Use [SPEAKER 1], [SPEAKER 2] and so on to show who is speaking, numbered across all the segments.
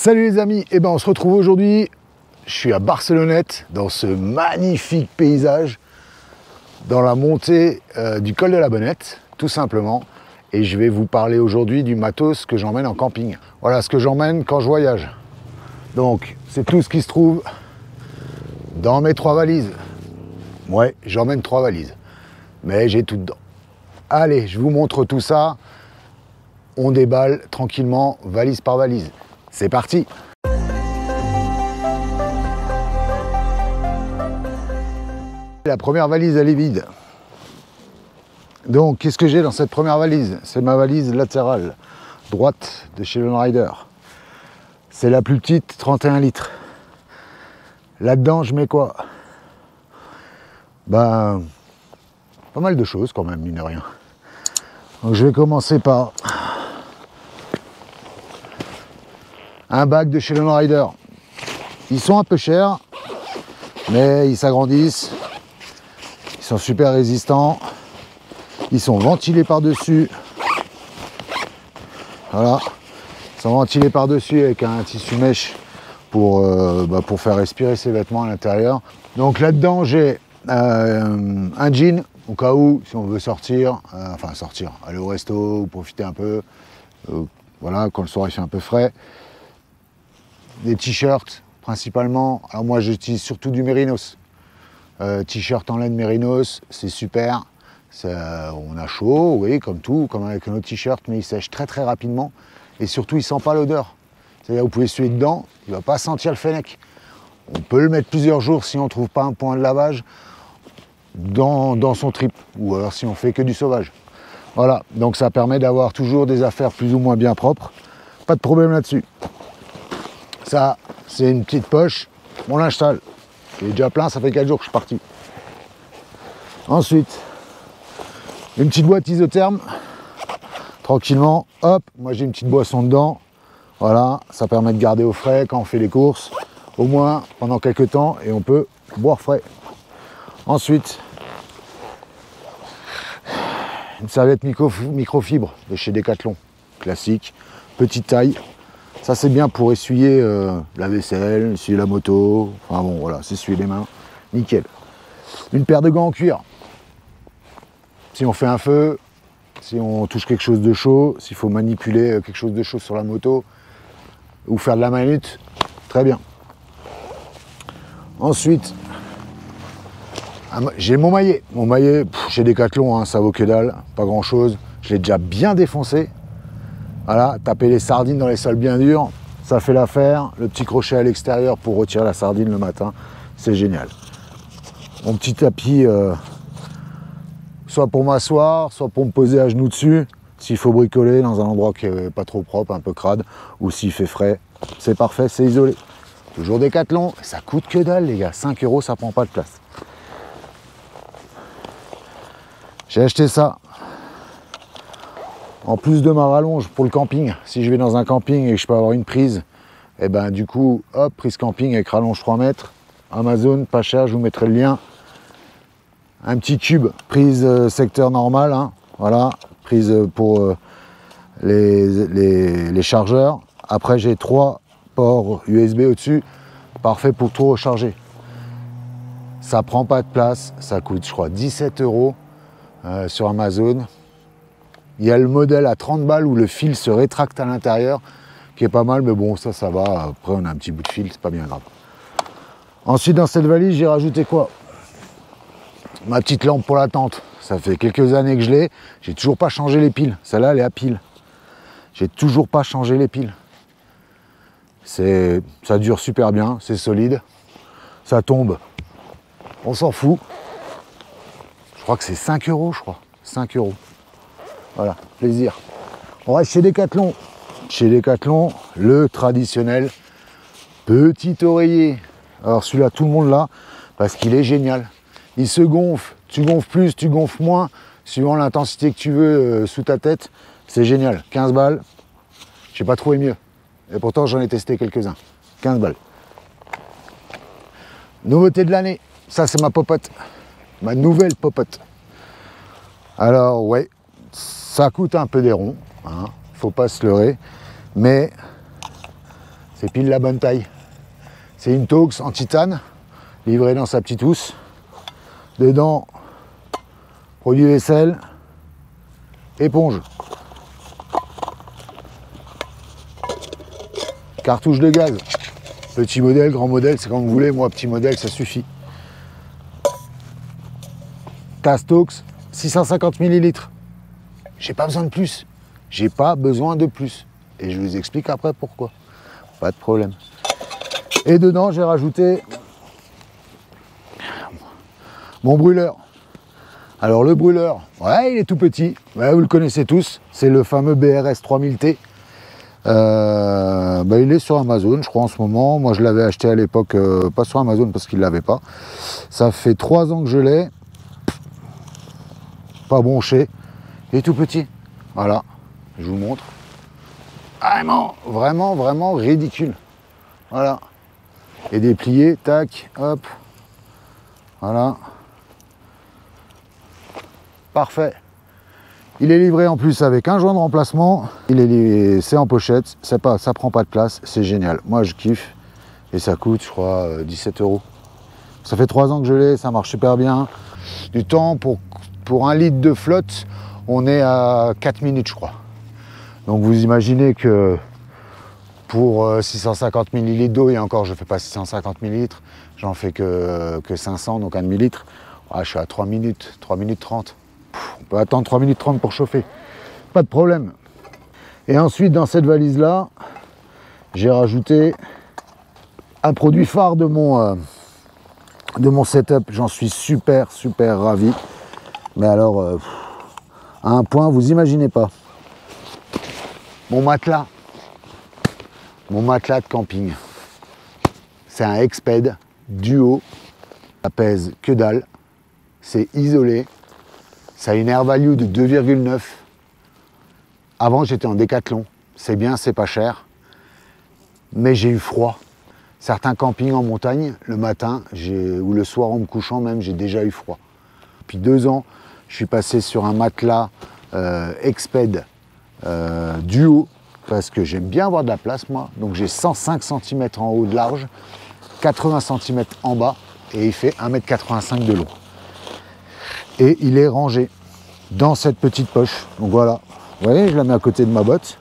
[SPEAKER 1] Salut les amis, et on se retrouve aujourd'hui, je suis à Barcelonnette, dans ce magnifique paysage, dans la montée du col de la Bonnette, tout simplement, et je vais vous parler aujourd'hui du matos que j'emmène en camping. Voilà ce que j'emmène quand je voyage. Donc, c'est tout ce qui se trouve dans mes 3 valises. Ouais, j'emmène 3 valises, mais j'ai tout dedans. Allez, je vous montre tout ça, on déballe tranquillement, valise par valise. C'est parti! La première valise, elle est vide. Donc, qu'est-ce que j'ai dans cette première valise? C'est ma valise latérale, droite de chez Lone Rider. C'est la plus petite, 31 litres. Là-dedans, je mets quoi? Pas mal de choses quand même, mine de rien. Donc, je vais commencer par un bac de chez Lone Rider. Ils sont un peu chers, mais ils s'agrandissent. Ils sont super résistants. Ils sont ventilés par-dessus. Voilà. Ils sont ventilés par-dessus avec un tissu mèche pour faire respirer ses vêtements à l'intérieur. Donc là-dedans, j'ai un jean, au cas où, si on veut sortir, aller au resto ou profiter un peu, voilà, quand le soir il fait un peu frais. Des t-shirts principalement, alors moi j'utilise surtout du mérinos, t-shirt en laine mérinos, c'est super, on a chaud, oui, comme tout, comme avec un autre t-shirt, mais il sèche très très rapidement et surtout il sent pas l'odeur, c'est-à-dire vous pouvez suer dedans, il va pas sentir le fennec. On peut le mettre plusieurs jours si on trouve pas un point de lavage dans son trip, ou alors si on fait que du sauvage. Voilà, donc ça permet d'avoir toujours des affaires plus ou moins bien propres, pas de problème là-dessus. Ça, c'est une petite poche, mon linge sale. Il est déjà plein, ça fait 4 jours que je suis parti. Ensuite, une petite boîte isotherme. Tranquillement, hop, moi j'ai une petite boisson dedans. Voilà, ça permet de garder au frais quand on fait les courses, au moins pendant quelques temps, et on peut boire frais. Ensuite, une serviette microfibre de chez Decathlon, classique, petite taille. Ça c'est bien pour essuyer la vaisselle, essuyer la moto, enfin bon voilà, s'essuyer les mains, nickel. Une paire de gants en cuir. Si on fait un feu, si on touche quelque chose de chaud, s'il faut manipuler quelque chose de chaud sur la moto, ou faire de la manute, très bien. Ensuite, j'ai mon maillet. Mon maillet, chez Decathlon, hein, ça vaut que dalle, pas grand chose. Je l'ai déjà bien défoncé. Voilà, taper les sardines dans les sols bien durs, ça fait l'affaire. Le petit crochet à l'extérieur pour retirer la sardine le matin, c'est génial. Mon petit tapis, soit pour m'asseoir, soit pour me poser à genoux dessus, s'il faut bricoler dans un endroit qui n'est pas trop propre, un peu crade, ou s'il fait frais, c'est parfait, c'est isolé. Toujours Decathlon, ça coûte que dalle les gars, 5 €, ça prend pas de place. J'ai acheté ça. En plus de ma rallonge pour le camping, si je vais dans un camping et que je peux avoir une prise, et du coup, hop, prise camping avec rallonge 3 mètres, Amazon, pas cher, je vous mettrai le lien. Un petit cube, prise secteur normal, hein, voilà, prise pour les chargeurs. Après, j'ai 3 ports USB au-dessus, parfait pour tout recharger. Ça prend pas de place, ça coûte, je crois, 17 € sur Amazon. Il y a le modèle à 30 balles où le fil se rétracte à l'intérieur, qui est pas mal, mais bon, ça va. Après, on a un petit bout de fil, c'est pas bien grave. Ensuite, dans cette valise, j'ai rajouté quoi? Ma petite lampe pour la tente. Ça fait quelques années que je l'ai. J'ai toujours pas changé les piles. Celle-là, elle est à pile. J'ai toujours pas changé les piles. Ça dure super bien, c'est solide. Ça tombe. On s'en fout. Je crois que c'est 5 €, je crois. 5 €. Voilà, plaisir. On reste chez Decathlon. Chez Decathlon, le traditionnel petit oreiller. Alors celui-là, tout le monde l'a parce qu'il est génial. Il se gonfle. Tu gonfles plus, tu gonfles moins, suivant l'intensité que tu veux sous ta tête. C'est génial. 15 balles. J'ai pas trouvé mieux. Et pourtant, j'en ai testé quelques-uns. 15 balles. Nouveauté de l'année. Ça, c'est ma popote. Ma nouvelle popote. Alors, ouais. Ça coûte un peu des ronds, hein, faut pas se leurrer, mais C'est pile la bonne taille. C'est une Taux en titane, livrée dans sa petite housse. Dedans, produit vaisselle, éponge. Cartouche de gaz. Petit modèle, grand modèle, c'est comme vous voulez. Moi, petit modèle, ça suffit. Tasse Taux, 650 ml. J'ai pas besoin de plus. J'ai pas besoin de plus. Et je vous explique après pourquoi. Pas de problème. Et dedans, j'ai rajouté mon brûleur. Alors le brûleur, ouais, il est tout petit. Ouais, vous le connaissez tous. C'est le fameux BRS 3000T. Il est sur Amazon, je crois, en ce moment. Moi, je l'avais acheté à l'époque, pas sur Amazon parce qu'il ne l'avait pas. Ça fait 3 ans que je l'ai. Pas bronché. Il est tout petit. Voilà, je vous montre. Vraiment, vraiment, vraiment ridicule. Voilà. Et déplié, tac, hop. Voilà. Parfait. Il est livré en plus avec un joint de remplacement. C'est en pochette, ça prend pas de place, c'est génial. Moi je kiffe et ça coûte je crois 17 €. Ça fait 3 ans que je l'ai, ça marche super bien. Du temps pour 1 litre de flotte, on est à 4 minutes je crois. Donc vous imaginez que pour 650 ml d'eau, et encore je fais pas 650 ml, j'en fais que 500, donc un demi-litre. Je suis à 3 minutes 30. On peut attendre 3 minutes 30 pour chauffer, pas de problème. Et ensuite dans cette valise là, j'ai rajouté un produit phare de mon setup. J'en suis super ravi, mais alors à un point vous imaginez pas. Mon matelas de camping, c'est un Exped Duo, ça pèse que dalle, c'est isolé. Ça a une air value de 2,9. Avant, j'étais en Décathlon. C'est bien, c'est pas cher. Mais j'ai eu froid. Certains campings en montagne, le matin, ou le soir en me couchant même, j'ai déjà eu froid. Depuis 2 ans, je suis passé sur un matelas Exped Duo, parce que j'aime bien avoir de la place, moi. Donc j'ai 105 cm en haut de large, 80 cm en bas, et il fait 1,85 m de long. Et il est rangé dans cette petite poche. Donc voilà, vous voyez, je la mets à côté de ma botte.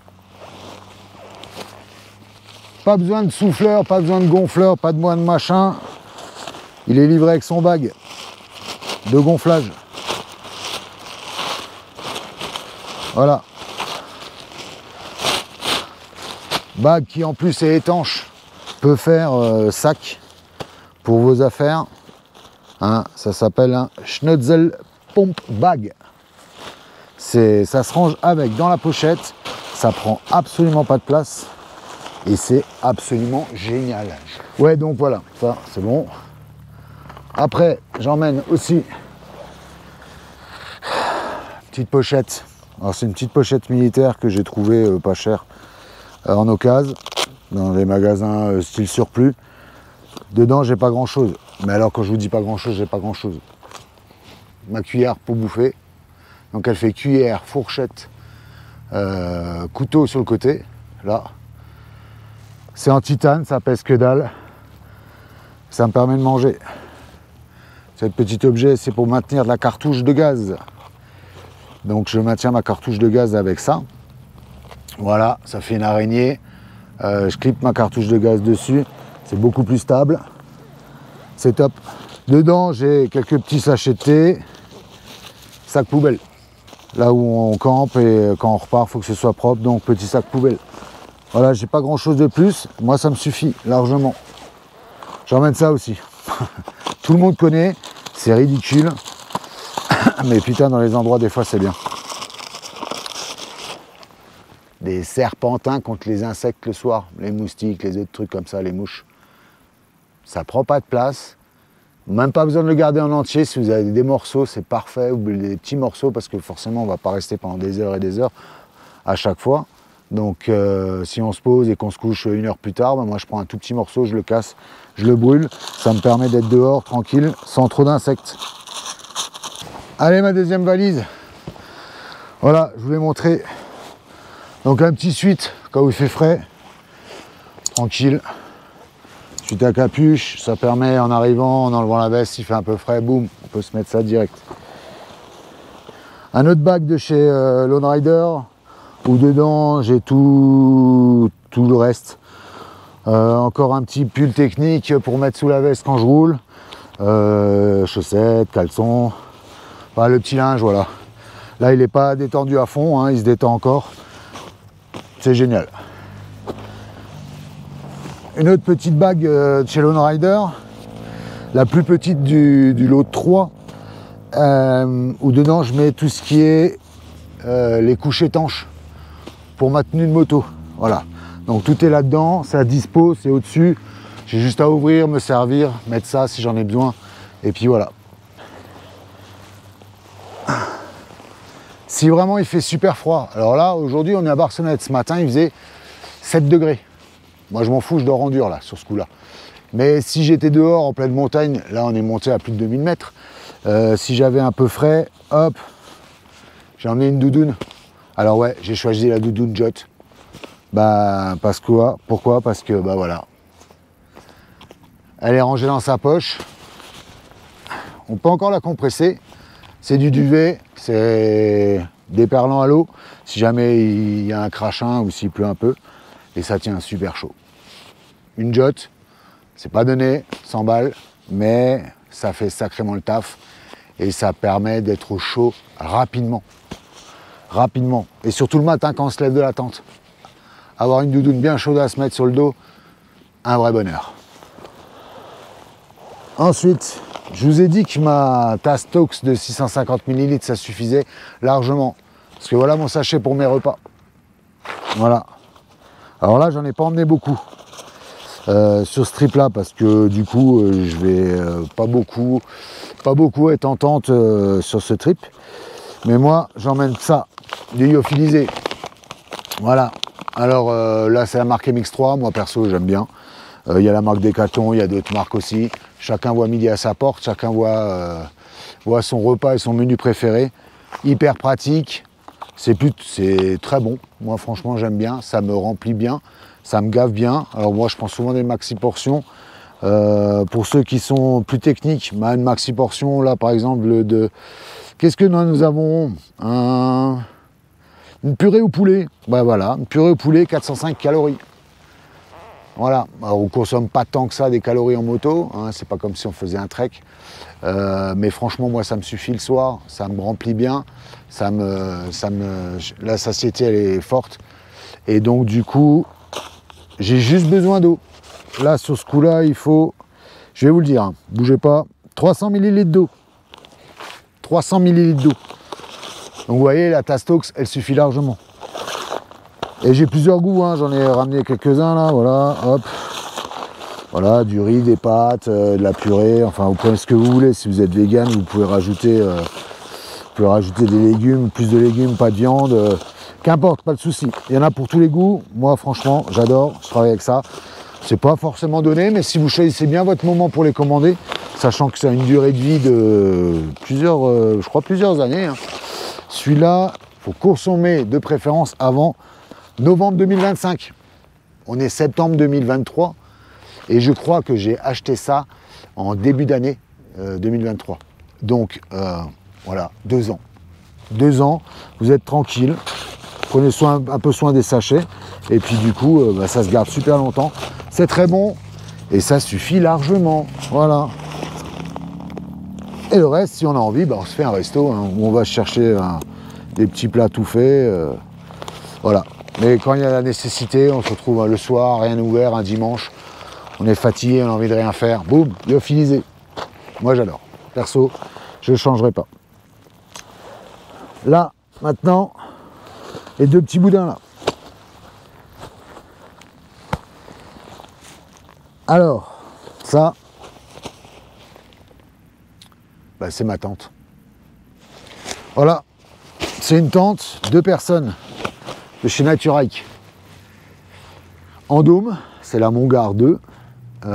[SPEAKER 1] Pas besoin de souffleur, pas besoin de gonfleur, pas de moine machin. Il est livré avec son bag de gonflage. Voilà. Bag qui en plus est étanche. Peut faire sac pour vos affaires. Hein, ça s'appelle un Schnözel Pump Bag. Ça se range avec dans la pochette, ça prend absolument pas de place et c'est absolument génial. Ouais, donc voilà, ça c'est bon. Après, j'emmène aussi petite pochette. Alors c'est une petite pochette militaire que j'ai trouvée pas chère en occasion dans les magasins style surplus. Dedans, j'ai pas grand chose. Mais alors, quand je vous dis pas grand chose, j'ai pas grand chose. Ma cuillère pour bouffer. Donc, elle fait cuillère, fourchette, couteau sur le côté. Là. C'est en titane, ça pèse que dalle. Ça me permet de manger. Ce petit objet, c'est pour maintenir de la cartouche de gaz. Donc, je maintiens ma cartouche de gaz avec ça. Voilà, ça fait une araignée. Je clippe ma cartouche de gaz dessus. C'est beaucoup plus stable. C'est top. Dedans, j'ai quelques petits sachets de thé. Sac poubelle. Là où on campe et quand on repart, il faut que ce soit propre. Donc, petit sac poubelle. Voilà, j'ai pas grand chose de plus. Moi, ça me suffit largement. J'emmène ça aussi. Tout le monde connaît. C'est ridicule. Mais putain, dans les endroits, des fois, c'est bien. Des serpentins contre les insectes le soir. Les moustiques, les autres trucs comme ça, les mouches. Ça prend pas de place. Même pas besoin de le garder en entier. Si vous avez des morceaux, c'est parfait. Ou des petits morceaux, parce que forcément, on va pas rester pendant des heures et des heures à chaque fois. Donc, si on se pose et qu'on se couche 1 heure plus tard, ben moi, je prends un tout petit morceau, je le casse, je le brûle. Ça me permet d'être dehors, tranquille, sans trop d'insectes. Allez, ma deuxième valise. Voilà, je vous l'ai montré. Donc, un petit suite, quand il fait frais. tranquille. Suite à capuche, ça permet en arrivant, en enlevant la veste, s'il fait un peu frais, boum, on peut se mettre ça direct. Un autre bac de chez Lone Rider, où dedans j'ai tout le reste. Encore un petit pull technique pour mettre sous la veste quand je roule. Chaussettes, caleçons, enfin, le petit linge, voilà. Là il n'est pas détendu à fond, hein, il se détend encore. C'est génial. Une autre petite bague de chez Lone Rider, la plus petite du lot de 3, où dedans je mets tout ce qui est les couches étanches pour ma tenue de moto. Voilà. Donc tout est là-dedans, c'est à dispo, c'est au-dessus. J'ai juste à ouvrir, me servir, mettre ça si j'en ai besoin. Et puis voilà. Si vraiment il fait super froid, alors là aujourd'hui on est à Barcelonnette, ce matin il faisait 7 degrés. Moi je m'en fous, je dors en dur là sur ce coup là. Mais si j'étais dehors en pleine montagne, là on est monté à plus de 2000 mètres. Si j'avais un peu frais, hop, j'ai emmené une doudoune. Alors ouais, j'ai choisi la doudoune Jot. Bah parce que pourquoi? Parce que bah voilà. Elle est rangée dans sa poche. On peut encore la compresser. C'est du duvet, c'est déperlant à l'eau, si jamais il y a un crachin ou s'il pleut un peu, et ça tient super chaud. Une Jot, c'est pas donné, 100 balles, mais ça fait sacrément le taf, et ça permet d'être au chaud rapidement. Rapidement, et surtout le matin quand on se lève de la tente. Avoir une doudoune bien chaude à se mettre sur le dos, un vrai bonheur. Ensuite, je vous ai dit que ma tasse Tox de 650 ml, ça suffisait largement. Parce que voilà mon sachet pour mes repas. Voilà. Alors là, j'en ai pas emmené beaucoup sur ce trip là, parce que du coup, je vais pas beaucoup être en tente sur ce trip. Mais moi, j'emmène ça, du lyophilisé. Voilà. Alors là, c'est la marque MX3. Moi, perso, j'aime bien. Il y a la marque Decathlon, il y a d'autres marques aussi. Chacun voit midi à sa porte, chacun voit son repas et son menu préféré. Hyper pratique, c'est très bon. Moi franchement j'aime bien, ça me remplit bien, ça me gave bien. Alors moi je prends souvent des maxi portions. Pour ceux qui sont plus techniques, bah, une maxi portion là par exemple de... Qu'est-ce que nous avons? Une purée au poulet. Bah voilà, une purée au poulet, 405 calories. Voilà, alors, on ne consomme pas tant que ça des calories en moto, hein, c'est pas comme si on faisait un trek, mais franchement moi ça me suffit le soir, ça me remplit bien, la satiété elle est forte, et donc du coup j'ai juste besoin d'eau. Là sur ce coup là il faut, je vais vous le dire, hein, bougez pas, 300 ml d'eau, 300 ml d'eau, donc vous voyez la tasse Tox elle suffit largement. Et j'ai plusieurs goûts, hein. J'en ai ramené quelques-uns là, voilà, hop. Voilà, du riz, des pâtes, de la purée, enfin vous prenez ce que vous voulez. Si vous êtes vegan, vous pouvez rajouter des légumes, plus de légumes, pas de viande, qu'importe, pas de souci. Il y en a pour tous les goûts. Moi franchement, j'adore, je travaille avec ça. C'est pas forcément donné, mais si vous choisissez bien votre moment pour les commander, sachant que ça a une durée de vie de plusieurs années. Hein. Celui-là, il faut consommer de préférence avant novembre 2025. On est septembre 2023 et je crois que j'ai acheté ça en début d'année 2023. Donc voilà, 2 ans. 2 ans, vous êtes tranquille, prenez un peu soin des sachets et puis du coup bah, ça se garde super longtemps. C'est très bon et ça suffit largement. Voilà. Et le reste, si on a envie, bah, on se fait un resto hein, où on va chercher des petits plats tout faits. Voilà. Mais quand il y a la nécessité, on se retrouve le soir, rien ouvert, un dimanche, on est fatigué, on a envie de rien faire, boum, lyophilisé. Moi j'adore. Perso, je ne changerai pas. Là, maintenant, les 2 petits boudins là. Alors, ça, bah, c'est ma tente. Voilà, c'est une tente, 2 personnes. De chez Nature Hike. En dôme, c'est la Mongar 2. J'ai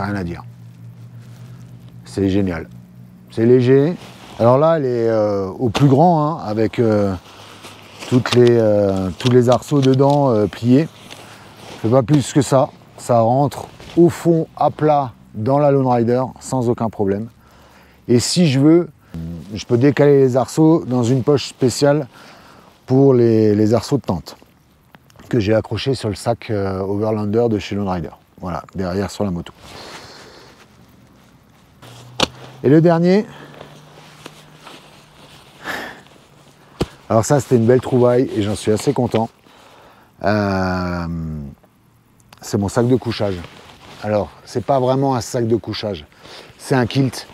[SPEAKER 1] rien à dire. C'est génial. C'est léger. Alors là, elle est au plus grand, hein, avec tous les arceaux dedans pliés. fait pas plus que ça. Ça rentre au fond à plat dans la Lone Rider sans aucun problème. Et si je veux, je peux décaler les arceaux dans une poche spéciale pour les arceaux de tente que j'ai accroché sur le sac Overlander de chez Lone Rider. Voilà, derrière sur la moto. Et le dernier, alors ça c'était une belle trouvaille et j'en suis assez content. C'est mon sac de couchage. Alors, c'est pas vraiment un sac de couchage, c'est un kilt,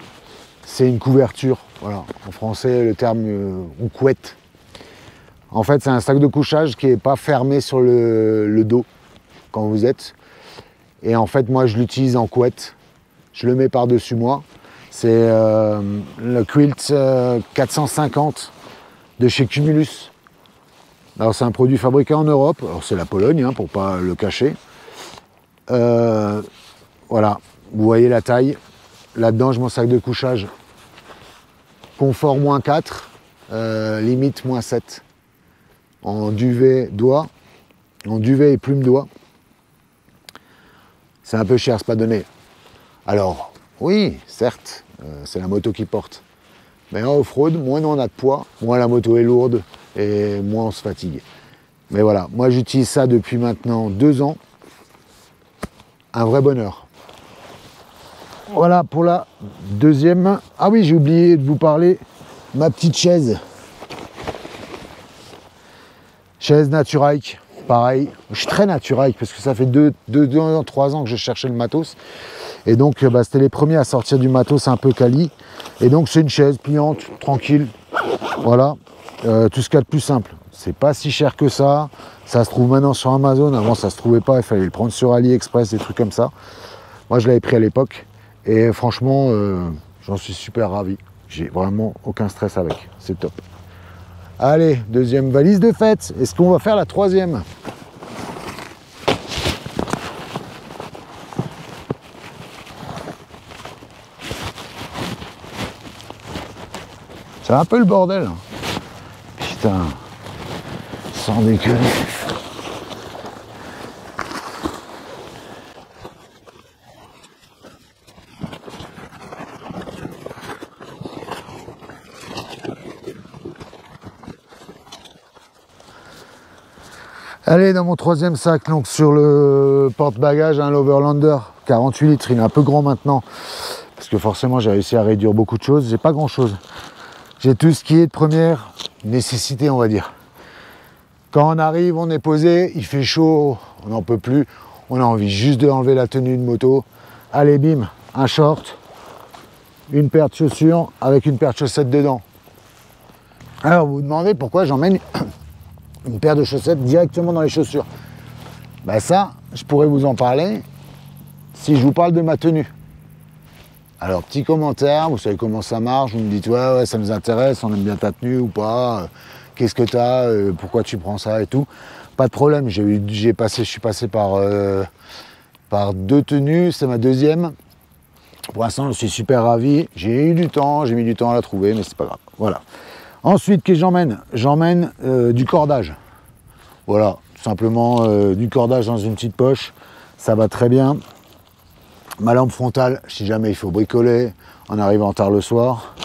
[SPEAKER 1] c'est une couverture. Voilà, en français le terme ou couette. En fait, c'est un sac de couchage qui n'est pas fermé sur le dos quand vous êtes. Et en fait, moi, je l'utilise en couette. Je le mets par-dessus moi. C'est le Quilt 450 de chez Cumulus. Alors, c'est un produit fabriqué en Europe. Alors, c'est la Pologne, hein, pour ne pas le cacher. Voilà, vous voyez la taille. Là-dedans, j'ai mon sac de couchage. Confort -4, limite -7. En duvet doigt, en duvet et plume doigt. C'est un peu cher, c'est pas donné. Alors, oui, certes, c'est la moto qui porte. Mais en off-road, moins on a de poids, moins la moto est lourde et moins on se fatigue. Mais voilà, moi j'utilise ça depuis maintenant 2 ans. Un vrai bonheur. Voilà pour la deuxième. Ah oui, j'ai oublié de vous parler. Ma petite chaise. Chaise Naturike, pareil. Je suis très Naturike parce que ça fait 3 ans que je cherchais le matos. Et donc, c'était les premiers à sortir du matos un peu quali. Et donc, c'est une chaise pliante, tranquille. Voilà, tout ce qu'il y a de plus simple. C'est pas si cher que ça. Ça se trouve maintenant sur Amazon. Avant, ça se trouvait pas. Il fallait le prendre sur AliExpress, des trucs comme ça. Moi, je l'avais pris à l'époque. Et franchement, j'en suis super ravi. J'ai vraiment aucun stress avec. C'est top. Allez, deuxième valise de fête. Est-ce qu'on va faire la troisième? C'est un peu le bordel. Putain, sans déconner. Allez, dans mon troisième sac, donc sur le porte-bagages, un l'Overlander 48 litres, il est un peu grand maintenant, parce que forcément j'ai réussi à réduire beaucoup de choses, j'ai pas grand chose. J'ai tout ce qui est de première nécessité, on va dire. Quand on arrive, on est posé, il fait chaud, on n'en peut plus, on a envie juste de enlever la tenue de moto. Allez, bim, un short, une paire de chaussures avec une paire de chaussettes dedans. Alors vous vous demandez pourquoi j'emmène une paire de chaussettes directement dans les chaussures. Ben ça, je pourrais vous en parler si je vous parle de ma tenue. Alors, petit commentaire, vous savez comment ça marche, vous me dites ouais, ça nous intéresse, on aime bien ta tenue ou pas, qu'est-ce que tu as, pourquoi tu prends ça et tout. Pas de problème, je suis passé par 2 tenues, c'est ma deuxième. Pour l'instant, je suis super ravi, j'ai eu du temps, j'ai mis du temps à la trouver, mais c'est pas grave. Voilà. Ensuite, qu'est-ce que j'emmène? J'emmène du cordage. Voilà, tout simplement du cordage dans une petite poche, ça va très bien. Ma lampe frontale, si jamais il faut bricoler en arrivant tard le soir.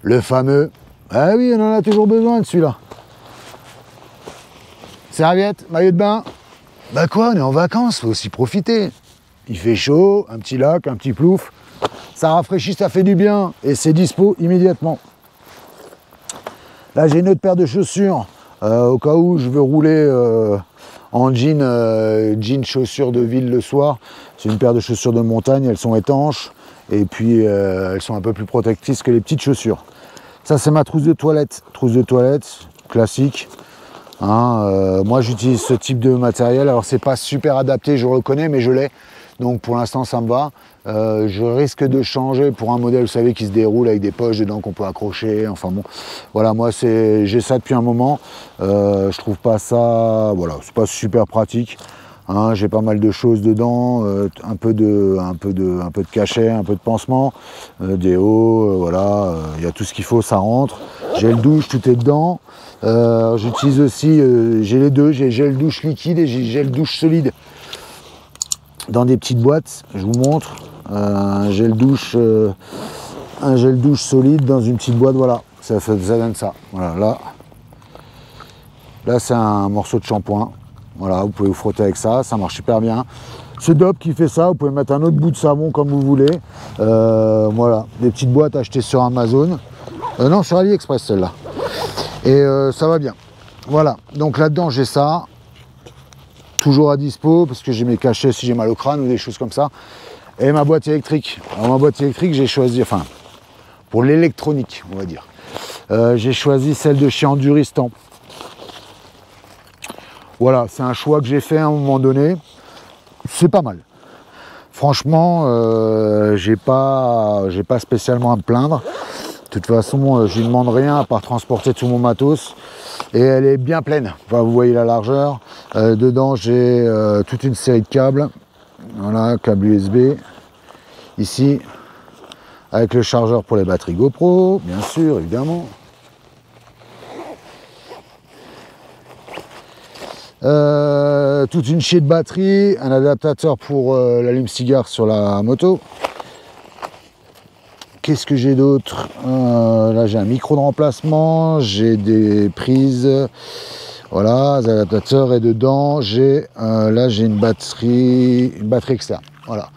[SPEAKER 1] Le fameux, ah oui, on en a toujours besoin de celui-là. Serviette, maillot de bain. Bah quoi, on est en vacances, faut aussi profiter. Il fait chaud, un petit lac, un petit plouf. Ça rafraîchit, ça fait du bien et c'est dispo immédiatement. Là, j'ai une autre paire de chaussures au cas où je veux rouler en jean chaussures de ville le soir. C'est une paire de chaussures de montagne, elles sont étanches et puis elles sont un peu plus protectrices que les petites chaussures. Ça, c'est ma trousse de toilette classique. Hein, moi, j'utilise ce type de matériel. Alors, c'est pas super adapté, je reconnais, mais je l'ai. Donc, pour l'instant, ça me va. Je risque de changer pour un modèle, vous savez, qui se déroule avec des poches dedans qu'on peut accrocher. Enfin bon, voilà, moi, j'ai ça depuis un moment. Je trouve pas ça, voilà, c'est pas super pratique. Hein, j'ai pas mal de choses dedans, un peu de cachet, un peu de pansement, des hauts, voilà, il y a tout ce qu'il faut, ça rentre. Gel douche, tout est dedans. J'utilise aussi, j'ai les deux, j'ai gel douche liquide et j'ai gel douche solide. Dans des petites boîtes, je vous montre, un gel douche solide dans une petite boîte, voilà, ça donne ça. Voilà, là c'est un morceau de shampoing. Voilà, vous pouvez vous frotter avec ça, ça marche super bien. C'est Dop qui fait ça, vous pouvez mettre un autre bout de savon comme vous voulez. Voilà, des petites boîtes achetées sur Amazon. Non, sur AliExpress celle-là. Et ça va bien. Voilà, donc là-dedans j'ai ça. Toujours à dispo, parce que j'ai mes cachets si j'ai mal au crâne ou des choses comme ça. Et ma boîte électrique. Alors ma boîte électrique, j'ai choisi, enfin, pour l'électronique, on va dire. J'ai choisi celle de chez Enduristan. Voilà, c'est un choix que j'ai fait à un moment donné. C'est pas mal. Franchement, j'ai pas spécialement à me plaindre. De toute façon, je lui demande rien à part transporter tout mon matos. Et elle est bien pleine. Enfin, vous voyez la largeur. Dedans, j'ai toute une série de câbles. Voilà, câble USB. Ici, avec le chargeur pour les batteries GoPro, bien sûr, évidemment. Toute une chier de batterie, un adaptateur pour l'allume-cigare sur la moto. Qu'est-ce que j'ai d'autre? Là j'ai un micro de remplacement, j'ai des prises, voilà, des adaptateurs, et dedans j'ai là j'ai une batterie externe. Voilà.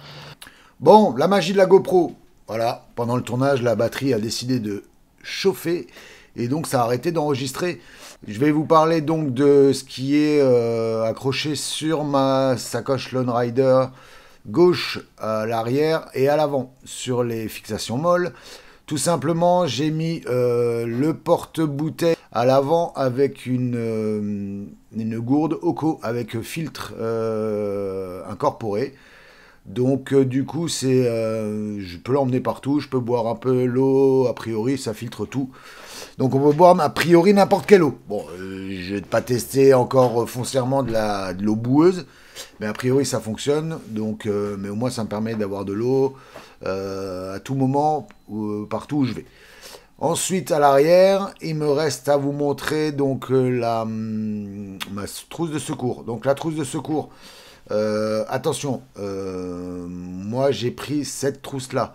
[SPEAKER 1] Bon, la magie de la GoPro. Voilà, pendant le tournage, la batterie a décidé de chauffer et donc ça a arrêté d'enregistrer. Je vais vous parler donc de ce qui est accroché sur ma sacoche Lone Rider gauche à l'arrière et à l'avant sur les fixations molles. Tout simplement, j'ai mis le porte-bouteille à l'avant avec une gourde Oco avec filtre incorporé. Donc du coup, je peux l'emmener partout, je peux boire un peu l'eau, a priori ça filtre tout. Donc on peut boire a priori n'importe quelle eau. Bon, je vais pas tester encore foncièrement de l'eau boueuse, mais a priori ça fonctionne. Donc, mais au moins ça me permet d'avoir de l'eau à tout moment, partout où je vais. Ensuite à l'arrière, il me reste à vous montrer donc ma trousse de secours. Donc la trousse de secours. Attention, moi j'ai pris cette trousse là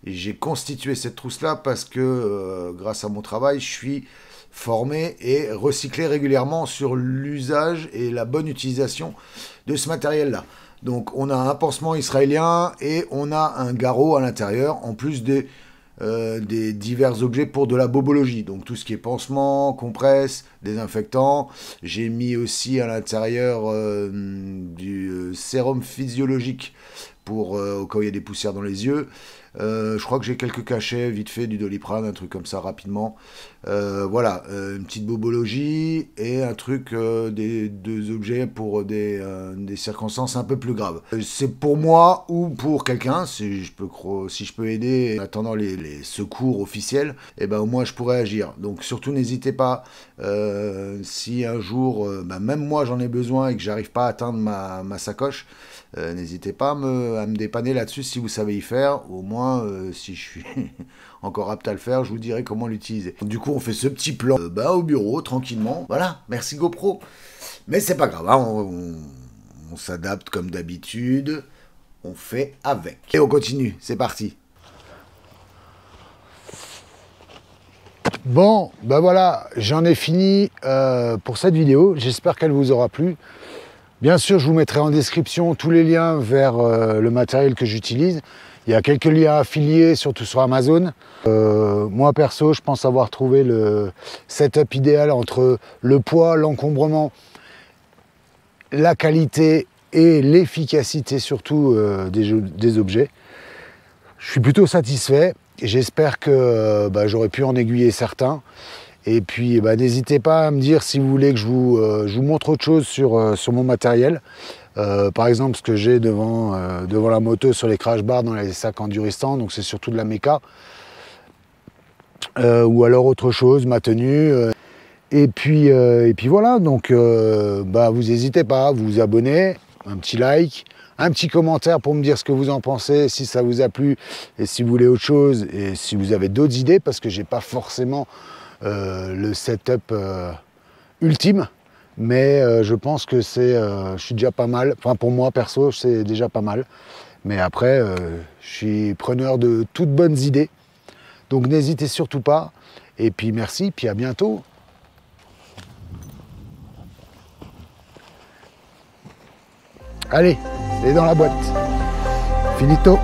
[SPEAKER 1] et j'ai constitué cette trousse là parce que grâce à mon travail je suis formé et recyclé régulièrement sur l'usage et la bonne utilisation de ce matériel là. Donc on a un pansement israélien et on a un garrot à l'intérieur en plus des divers objets pour de la bobologie, donc tout ce qui est pansement, compresse, désinfectant. J'ai mis aussi à l'intérieur du sérum physiologique pour au cas où il y a des poussières dans les yeux. Je crois que j'ai quelques cachets, vite fait, du Doliprane, un truc comme ça rapidement. Voilà, une petite bobologie et un truc, deux objets pour des circonstances un peu plus graves. C'est pour moi ou pour quelqu'un, si je peux aider en attendant les secours officiels, et ben au moins je pourrais agir. Donc surtout n'hésitez pas, si un jour, même moi j'en ai besoin et que j'arrive pas à atteindre ma sacoche, n'hésitez pas à me dépanner là-dessus si vous savez y faire. Au moins, si je suis encore apte à le faire, je vous dirai comment l'utiliser. Du coup, on fait ce petit plan au bureau, tranquillement. Voilà, merci GoPro. Mais c'est pas grave, hein, on s'adapte comme d'habitude. On fait avec. Et on continue, c'est parti. Bon, voilà, j'en ai fini pour cette vidéo. J'espère qu'elle vous aura plu. Bien sûr, je vous mettrai en description tous les liens vers le matériel que j'utilise. Il y a quelques liens affiliés, surtout sur Amazon. Moi, perso, je pense avoir trouvé le setup idéal entre le poids, l'encombrement, la qualité et l'efficacité surtout des objets. Je suis plutôt satisfait. J'espère que j'aurai pu en aiguiller certains. Et puis, n'hésitez pas à me dire si vous voulez que je vous montre autre chose sur mon matériel. Par exemple, ce que j'ai devant la moto sur les crash bars dans les sacs Enduristan, donc c'est surtout de la méca. Ou alors autre chose, ma tenue. Et puis voilà, donc vous n'hésitez pas à vous abonner, un petit like, un petit commentaire pour me dire ce que vous en pensez, si ça vous a plu et si vous voulez autre chose et si vous avez d'autres idées, parce que j'ai pas forcément le setup ultime, mais je pense que je suis déjà pas mal. Enfin, pour moi perso, c'est déjà pas mal. Mais après, je suis preneur de toutes bonnes idées. Donc n'hésitez surtout pas. Et puis merci, puis à bientôt. Allez, c'est dans la boîte. Finito.